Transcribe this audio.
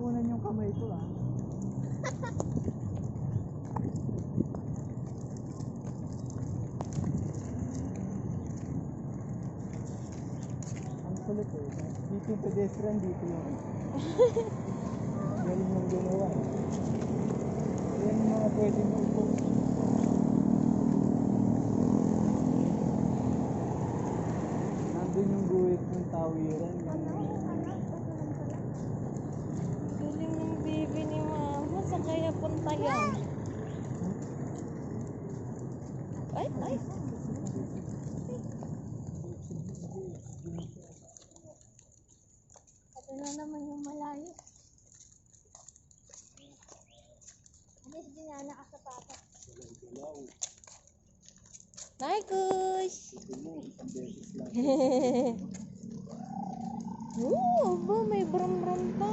tatalunan yung kamay ko ah. Ang sulit eh. Dito yung pedestrian, dito yung galing yung ginawa. Yan yung mga pwedeng upo. Nandun yung guhit ng tawiran. Galing ng baby ni mama. Saan kaya punta yan? Ay, ay. Ito na naman yung malayo. Alis din na nakasapatos. Hi, Kush! Oo, aba, may brum-brum pa.